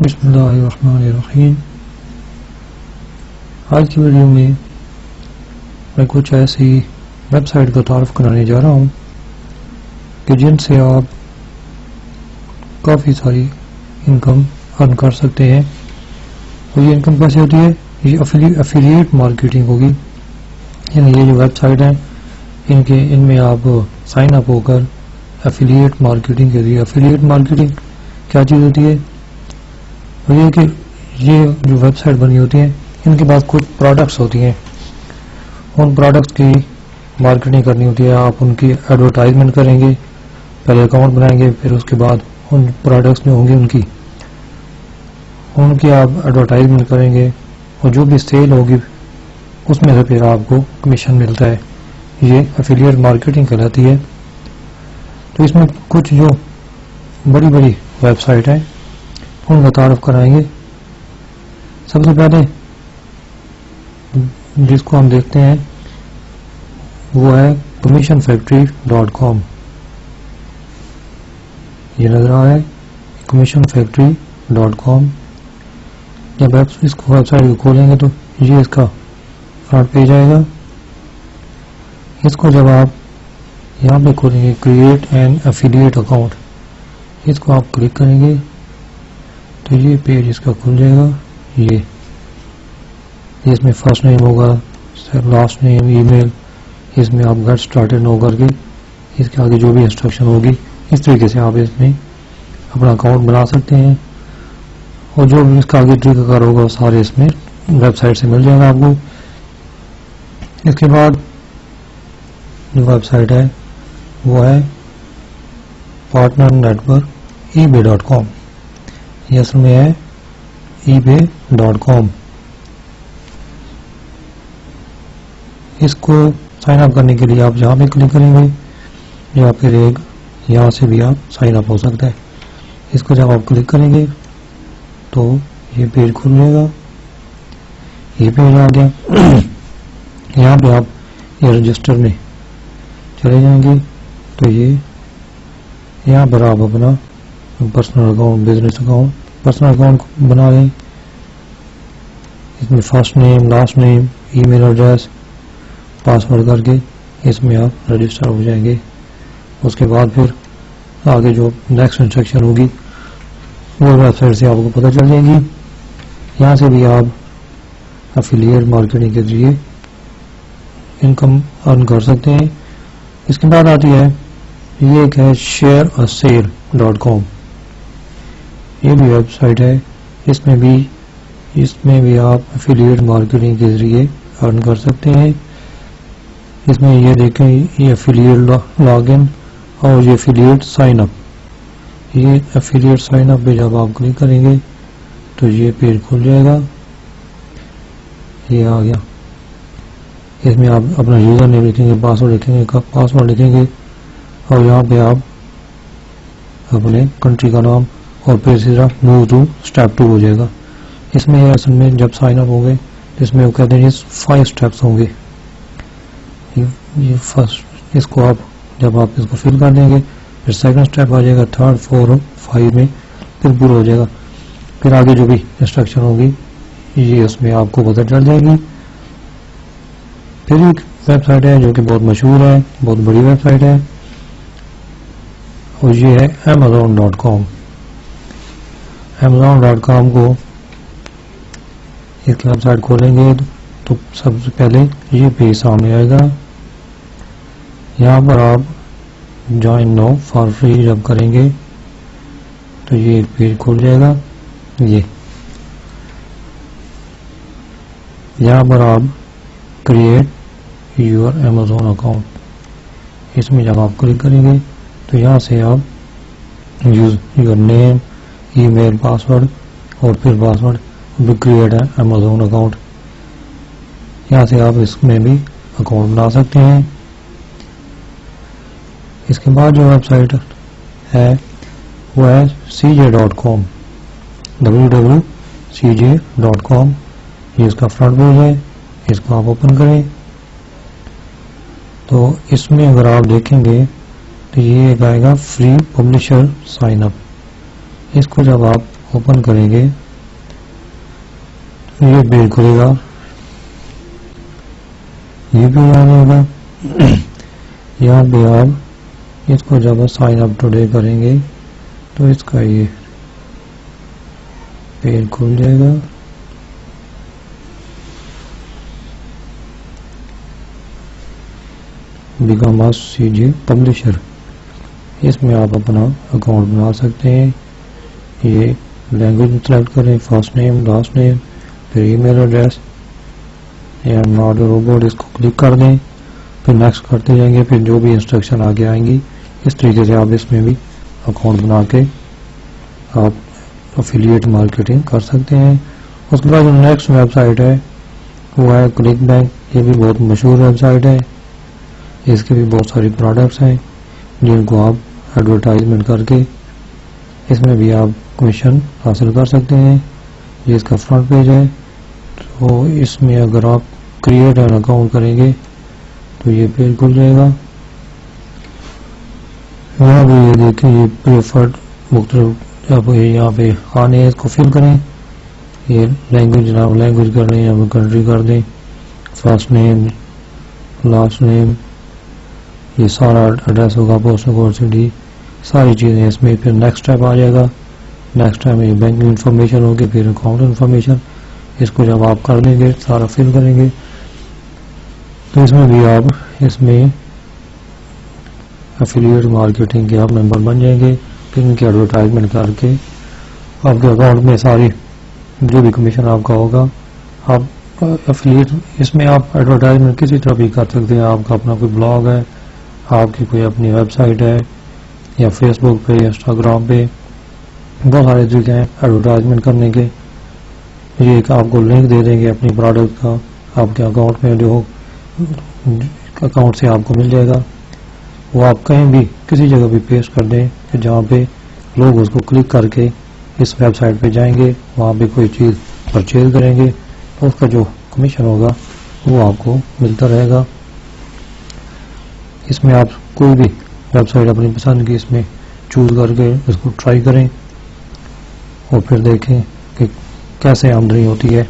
بسم اللہ الرحمن الرحیم۔ آج کی ویڈیو میں میں کچھ ایسی ویب سائٹ کا تعارف کرانے جا رہا ہوں کہ جن سے آپ کافی ساری انکم ارن کر سکتے ہیں۔ اور یہ انکم کیسے ہوتی ہے؟ یہ افیلیٹ مارکیٹنگ ہوگی، یعنی یہ جو ویب سائٹ ہیں ان میں آپ سائن اپ ہو کر افیلیٹ مارکیٹنگ کے ذریعے افیلیٹ مارکیٹنگ کیا چیز ہوتی ہے؟ اور یہ کہ یہ جو ویب سائٹ بنی ہوتی ہیں ان کے پاس کچھ پروڈکٹس ہوتی ہیں، ان پروڈکٹس کی مارکیٹنگ کرنی ہوتی ہے۔ آپ ان کی ایڈورٹائزمنٹ کریں گے، پہلے اکاؤنٹ بنائیں گے، پھر اس کے بعد ان پروڈکٹس جو ہوں گی ان کی آپ ایڈورٹائزمنٹ کریں گے، اور جو بھی سیل ہوگی اس میں سے پھر آپ کو کمیشن ملتا ہے۔ یہ افیلیٹ مارکیٹنگ کہلاتی ہے۔ تو اس میں کچھ جو بڑی بڑی ویب سائٹ ہیں ان کا تعارف کرائیں گے۔ سب سے پہلے جس کو ہم دیکھتے ہیں وہ ہے commissionfactory.com۔ یہ نظر آ رہا ہے commissionfactory.com۔ جب آپ اس کو ویب سائٹ کو کھولیں گے تو یہ اس کا فرنٹ پیج آئے گا۔ اس کو جب آپ یہاں پہ کھولیں گے کریٹ این ایفیلیٹ اکاؤنٹ، اس کو آپ کلک کریں گے تو یہ پیج اس کا کھل جائے گا۔ یہ اس میں فرسٹ نیم ہوگا، لاسٹ نیم، ای میل، اس میں آپ گیٹ اسٹارٹڈ نو کر کے اس کے آگے جو بھی انسٹرکشن ہوگی اس طریقے سے آپ اس میں اپنا اکاؤنٹ بنا سکتے ہیں، اور جو بھی اس کا آگے طریقہ کار ہوگا وہ سارے اس میں ویب سائٹ سے مل جائے گا آپ کو۔ اس کے بعد جو ویب سائٹ ہے وہ ہے پارٹنر نیٹورک ebay.com۔ یہ اصل میں ہے ebay.com۔ اس کو سائن اپ کرنے کے لیے آپ جہاں پہ کلک کریں گے یا پھر یہاں سے بھی آپ سائن اپ ہو سکتا ہے۔ اس کو جب آپ کلک کریں گے تو یہ پیج کھل جائے گا۔ یہ پیج آ گیا۔ یہاں پہ آپ یہ رجسٹر میں چلے جائیں گے تو یہاں پر آپ اپنا personal account, business account, personal account بنا لیں۔ اس میں فرسٹ نیم، لاسٹ نیم، ای میل ایڈریس، پاسورڈ کر کے اس میں آپ رجسٹر ہو جائیں گے۔ اس کے بعد پھر آگے جو نیکسٹ انسٹرکشن ہوگی وہ ویب سائٹ سے آپ کو پتہ چل جائے گی۔ یہاں سے بھی آپ افیلیٹ مارکیٹنگ کے ذریعے انکم ارن کر سکتے ہیں۔ اس کے بعد آتی ہے یہ ایک ہے shareasale.com۔ یہ بھی ویب سائٹ ہے، اس میں بھی آپ افیلیٹ مارکیٹنگ کے ذریعے ارن کر سکتے ہیں۔ اس میں یہ دیکھیں، یہ افیلیٹ لاگ ان اور یہ افیلیٹ سائن اپ۔ یہ افیلیٹ سائن اپ پہ جب آپ کلک کریں گے تو یہ پیج کھل جائے گا۔ یہ آ گیا۔ اس میں آپ اپنا یوزر نیم لکھیں گے، پاسورڈ لکھیں گے، پاسورڈ لکھیں گے، اور یہاں پہ آپ اپنے کنٹری کا نام، اور پھر سیدھا موو ٹو اسٹیپ 2 ہو جائے گا۔ اس میں یہ اصل میں جب سائن اپ ہوں گے اس میں وہ کہتے ہیں 5 اسٹیپس ہوں گے۔ یہ فرسٹ، اس کو آپ جب آپ اس کو فل کر دیں گے پھر سیکنڈ اسٹیپ آ جائے گا، 3، 4، 5 میں پھر پورا ہو جائے گا۔ پھر آگے جو بھی انسٹرکشن ہوگی یہ اس میں آپ کو پتہ چل جائے گی۔ پھر ایک ویب سائٹ ہے جو کہ بہت مشہور ہے، بہت بڑی ویب سائٹ ہے، اور یہ ہے amazon.com۔ amazon.com کو ایک ویب سائٹ کھولیں گے تو سب سے پہلے یہ پیج سامنے آئے گا۔ یہاں پر آپ جوائن نو فار فری جب کریں گے تو یہ ایک پیج کھل جائے گا۔ یہاں پر آپ کریٹ یور امیزون اکاؤنٹ، اس میں جب آپ کلک کریں گے تو یہاں سے آپ use your name, email, password, اور پھر پاسورڈ کریٹ ہے امیزون اکاؤنٹ، یہاں سے آپ اس میں بھی اکاؤنٹ بنا سکتے ہیں۔ اس کے بعد جو ویب سائٹ ہے وہ ہے cj.com، www.cj.com۔ یہ اس کا فرنٹ پیج ہے، اس کو آپ اوپن کریں تو اس میں اگر آپ دیکھیں گے تو یہ ایک آئے گا فری پبلشر سائن اپ۔ اس کو جب آپ اوپن کریں گے یہ پیج کھلے گا، یہ پیج آ جائے گا. یہاں پہ آپ اس کو جب سائن اپ ٹوڈے کریں گے تو اس کا یہ پیج کھل جائے گا. Become a C J publisher, اس میں آپ اپنا اکاؤنٹ بنا سکتے ہیں. یہ لینگویج سلیکٹ کریں، فرسٹ نیم، لاسٹ نیم، پھر email address, not a robot, اس کو کلک کر دیں، پھر نیکسٹ کرتے جائیں گے. پھر جو بھی انسٹرکشن آگے آئیں گی اس طریقے سے آپ اس میں بھی اکاؤنٹ بنا کے آپ افیلیٹ مارکیٹنگ کر سکتے ہیں. اس کے بعد جو نیکسٹ ویب سائٹ ہے وہ ہے کلک بینک. یہ بھی بہت مشہور ویب سائٹ ہے، اس کے بھی بہت ساری پروڈکٹس ہیں جن کو آپ ایڈورٹائزمنٹ کر کے اس میں بھی آپ کمیشن حاصل کر سکتے ہیں. یہ اس کا فرنٹ پیج ہے. تو اس میں اگر آپ کریٹ این اکاؤنٹ کریں گے تو یہ پیج کھل جائے گا. یہاں پہ یہ دیکھیں، یہ پریفرڈ مختلف آپ یہاں پہ آنے اس کو فل کریں. یہ لینگویج جناب لینگویج کر دیں یا کنٹری کر دیں، فرسٹ نیم، لاسٹ نیم، یہ سارا ایڈریس ہوگا، پوسٹل کوڈ، سٹی، ساری چیزیں اس میں. پھر نیکسٹ اسٹیپ آ جائے گا. نیکسٹ ٹائم یہ بینکنگ انفارمیشن ہوگی، پھر اکاؤنٹ انفارمیشن. اس کو جب آپ کر لیں گے سارا فل کریں گے تو اس میں بھی آپ اس میں افیلیٹ مارکیٹنگ کے آپ ممبر بن جائیں گے. پھر ان کی ایڈورٹائزمنٹ کر کے آپ کے اکاؤنٹ میں ساری جو بھی کمیشن آپ کا ہوگا. آپ افیلیٹ اس میں آپ ایڈورٹائزمنٹ کسی طرح بھی کر سکتے ہیں. آپ کا اپنا کوئی بلاگ ہے، آپ کی کوئی اپنی ویب سائٹ ہے، یا فیس بک پہ، انسٹاگرام پہ، بہت سارے طریقے ہیں ایڈورٹائزمنٹ کرنے کے. یہ ایک آپ کو لنک دے دیں گے اپنی پروڈکٹ کا، آپ کے اکاؤنٹ میں جو اکاؤنٹ سے آپ کو مل جائے گا. وہ آپ کہیں بھی کسی جگہ بھی پیسٹ کر دیں کہ جہاں پہ لوگ اس کو کلک کر کے اس ویب سائٹ پہ جائیں گے، وہاں پہ کوئی چیز پرچیز کریں گے تو اس کا جو کمیشن ہوگا وہ آپ کو ملتا رہے گا. اس میں آپ کوئی بھی ویب سائٹ اپنی پسند کی اس میں چوز کر کے اس کو ٹرائی کریں اور پھر دیکھیں کہ کیسے آمدنی ہوتی ہے.